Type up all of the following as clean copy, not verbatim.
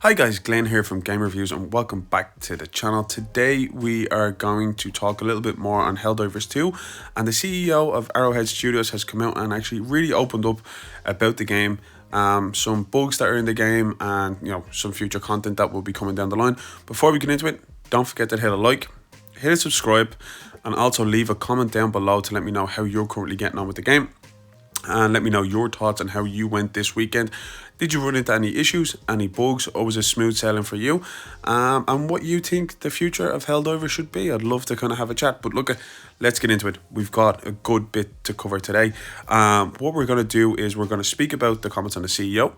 Hi guys, Glenn here from Game Reviews and welcome back to the channel. Today we are going to talk a little bit more on Helldivers 2, and the CEO of Arrowhead Studios has come out and actually really opened up about the game, some bugs that are in the game, and some future content that will be coming down the line. Before we get into it, don't forget to hit a like, hit a subscribe, and also leave a comment down below to let me know how you're currently getting on with the game. And let me know your thoughts on how you went this weekend. Did you run into any issues, any bugs, or was it smooth sailing for you? And what you think the future of Helldivers should be. I'd love to kind of have a chat. But look, let's get into it. We've got a good bit to cover today. What we're going to do is we're going to speak about the comments on the CEO.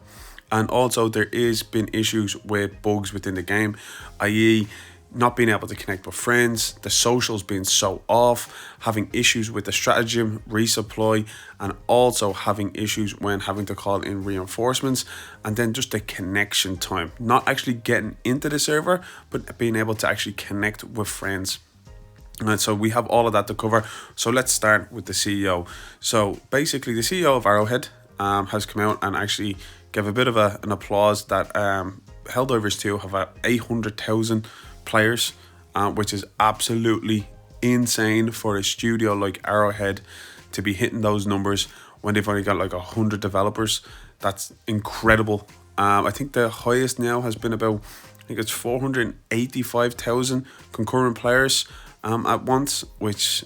And also there is been issues with bugs within the game, i.e. not being able to connect with friends, the socials being so off, having issues with the stratagem, resupply, and also having issues when having to call in reinforcements, and then just the connection time, not actually getting into the server, but being able to actually connect with friends. And so we have all of that to cover. So let's start with the CEO. So basically the CEO of Arrowhead has come out and actually gave a bit of an applause that Helldivers 2 have 800,000 players, which is absolutely insane for a studio like Arrowhead to be hitting those numbers when they've only got like 100 developers. That's incredible. I think the highest now has been about, I think it's 485,000 concurrent players at once, which,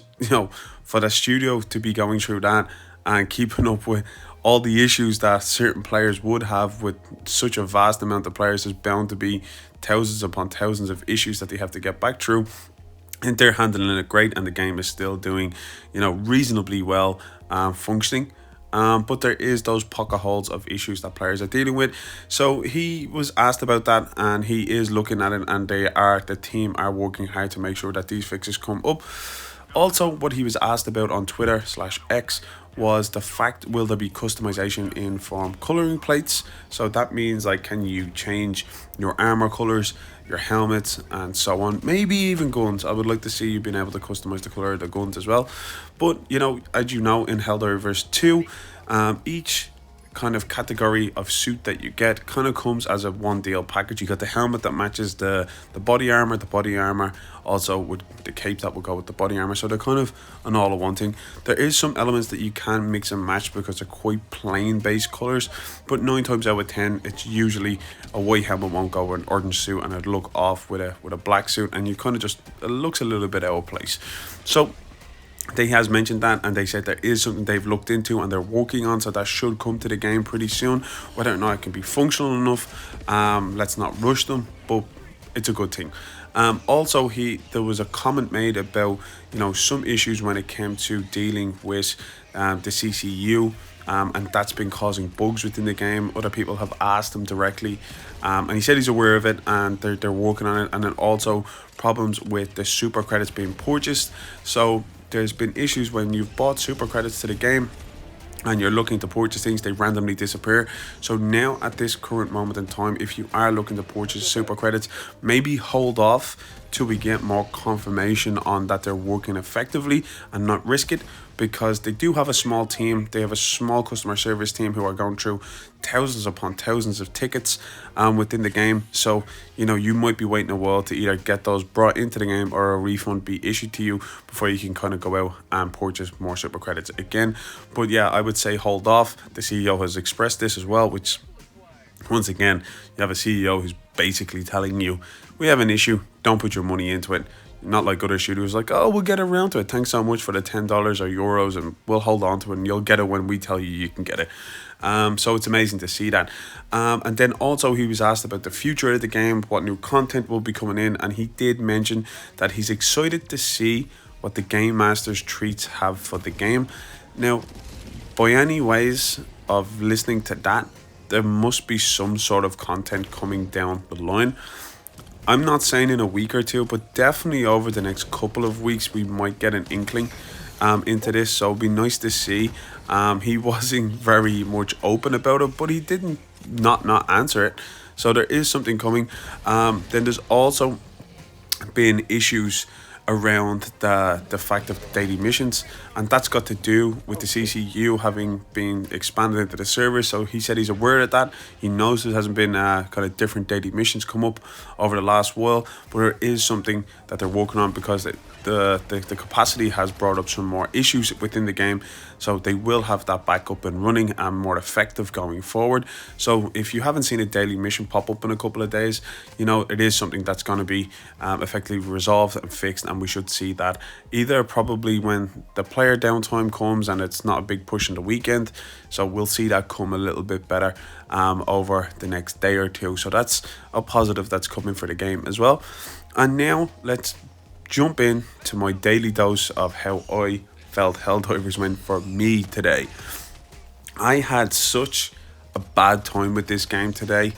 for the studio to be going through that and keeping up with all the issues that certain players would have with such a vast amount of players, is bound to be thousands upon thousands of issues that they have to get back through. And they're handling it great, and the game is still doing, reasonably well, functioning. But there is those pocket holes of issues that players are dealing with. So he was asked about that, and he is looking at it, and the team are working hard to make sure that these fixes come up. Also, what he was asked about on Twitter/X was the fact, will there be customization in form coloring plates? So that means, like, can you change your armor colors, your helmets, and so on, maybe even guns. I would like to see you being able to customize the color of the guns as well. But as you know, in Helldivers 2, each kind of category of suit that you get kind of comes as a one deal package. You got the helmet that matches the body armor, also with the cape that will go with the body armor. So they're kind of an all in one thing. There is some elements that you can mix and match because they're quite plain based colors, but 9 times out of 10 it's usually a white helmet won't go with an orange suit, and it'd look off with a black suit, and you kind of just, it looks a little bit out of place. So they has mentioned that, and they said there is something they've looked into and they're working on, so that should come to the game pretty soon. Whether or not it can be functional enough, let's not rush them, but it's a good thing. Also, there was a comment made about some issues when it came to dealing with the CCU, and that's been causing bugs within the game. Other people have asked him directly, and he said he's aware of it, and they're working on it. And then also problems with the super credits being purchased. So there's been issues when you've bought super credits to the game and you're looking to purchase things, they randomly disappear. So now at this current moment in time, if you are looking to purchase super credits, maybe hold off till we get more confirmation on that they're working effectively, and not risk it, because they do have a small team. They have a small customer service team who are going through thousands upon thousands of tickets within the game. So you might be waiting a while to either get those brought into the game or a refund be issued to you before you can kind of go out and purchase more super credits again. But yeah, I would say hold off. The CEO has expressed this as well, which, once again, you have a CEO who's basically telling you, we have an issue, don't put your money into it. Not like other studios, like, oh, we'll get around to it, thanks so much for the $10 or euros, and we'll hold on to it, and you'll get it when we tell you you can get it. So it's amazing to see that. And then also he was asked about the future of the game, what new content will be coming in, and he did mention that he's excited to see what the Game Master's treats have for the game. Now, by any ways of listening to that, there must be some sort of content coming down the line. I'm not saying in a week or two, but definitely over the next couple of weeks we might get an inkling into this. So it'd be nice to see. He wasn't very much open about it, but he didn't not answer it. So there is something coming. Then there's also been issues around the fact of daily missions, and that's got to do with the CCU having been expanded into the server. So he said he's aware of that. He knows there hasn't been kind of different daily missions come up over the last while, but there is something that they're working on because the capacity has brought up some more issues within the game, so they will have that back up and running and more effective going forward. So if you haven't seen a daily mission pop up in a couple of days, you know, it is something that's going to be effectively resolved and fixed, and we should see that either probably when the player downtime comes and it's not a big push in the weekend. So we'll see that come a little bit better over the next day or two. So that's a positive that's coming for the game as well. And now let's jump in to my daily dose of how I felt Helldivers went for me today. I had such a bad time with this game today,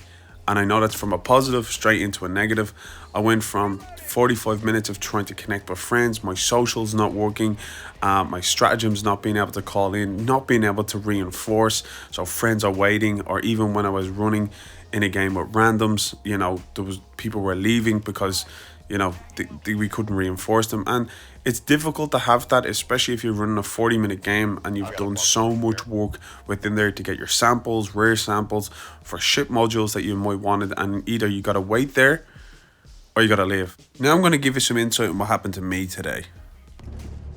and I know that's from a positive straight into a negative. I went from 45 minutes of trying to connect with friends, my socials not working, my stratagems not being able to call in, not being able to reinforce, so friends are waiting, or even when I was running in a game with randoms, you know, there was people were leaving because, you know, we couldn't reinforce them. And it's difficult to have that, especially if you're running a 40-minute game and you've done so much work within there to get your samples, rare samples for ship modules that you might wanted, and either you gotta wait there or you gotta leave. Now I'm gonna give you some insight on what happened to me today.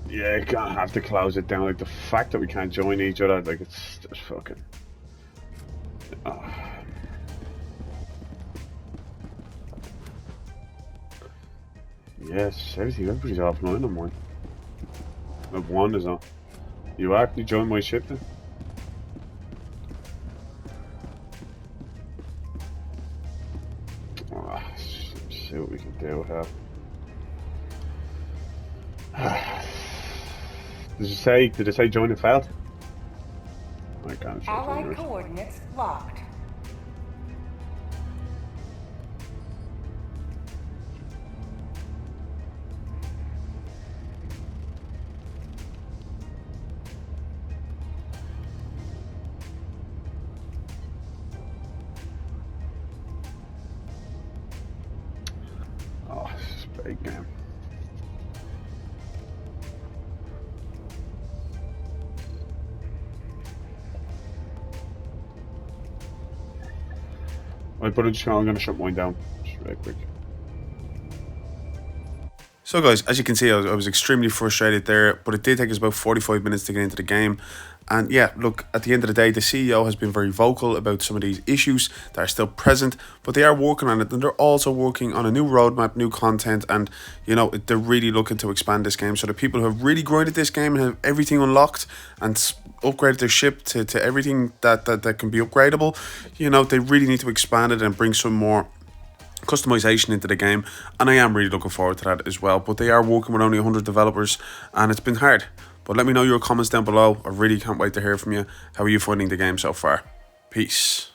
Yeah, you can't have to close it down. Like, the fact that we can't join each other, like, it's just fucking... Yes, everybody's offline on mine. One is on. You actually joined my ship then? Let's see what we can do with that. Did it say join and failed? I can't show Allied coordinates locked. Oh, this is a big game. Right, but I'm going to shut mine down just very quick. So guys, as you can see, I was extremely frustrated there, but it did take us about 45 minutes to get into the game. And yeah, look, at the end of the day, the CEO has been very vocal about some of these issues that are still present, but they are working on it, and they're also working on a new roadmap, new content, and, you know, they're really looking to expand this game. So the people who have really grinded this game and have everything unlocked and upgraded their ship to everything that can be upgradable, you know, they really need to expand it and bring some more customization into the game, and I am really looking forward to that as well. But they are working with only 100 developers, and it's been hard. But let me know your comments down below. I really can't wait to hear from you. How are you finding the game so far? Peace.